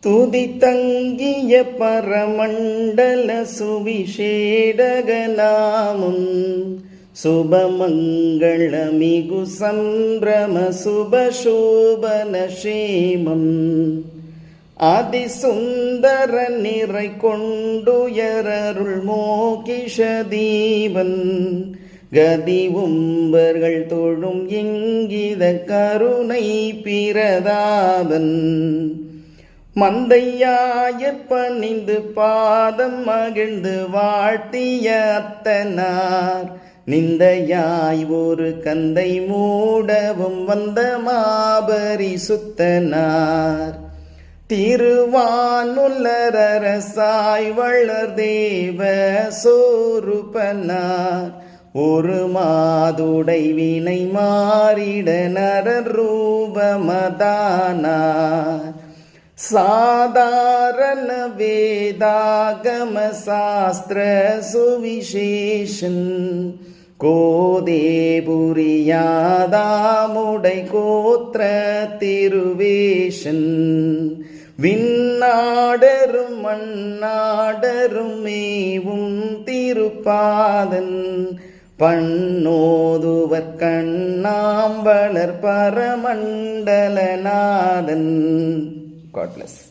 துதி தங்கிய பரமண்டல சுவிஷேடகநாமம் சுபமங்களமிகு சம்பிரம சுபசோபனஷேமம் அதிசுந்தர நிறை கொண்டுயரருள் மோகிஷ தீபன் கதி உம்பர்கள் தொழும் இங்கித கருணை பிரதாபன் மந்தையாயற் பணிந்து பாதம் மகிழ்ந்து வாழ்த்திய அத்தனார் நிந்தையாய் ஒரு கந்தை மூடவும் வந்த மாபரி சுத்தனார் திருவானுலரசாய் வளர் தேவ சோருபனார் ஒரு மாதுடை வினை மாறிட நரர் ரூபமதானார் சாதாரண வேதாகம சாஸ்திர சுவிசேஷன் கோதேபுரியாதாமுடை கோத்திர திருவேஷன் விண்ணாடரும் மண்ணாடரும் மேவும் திருப்பாதன் பண்ணோதுவர் கண்ணாம் வளர் பரமண்டலநாதன். God bless.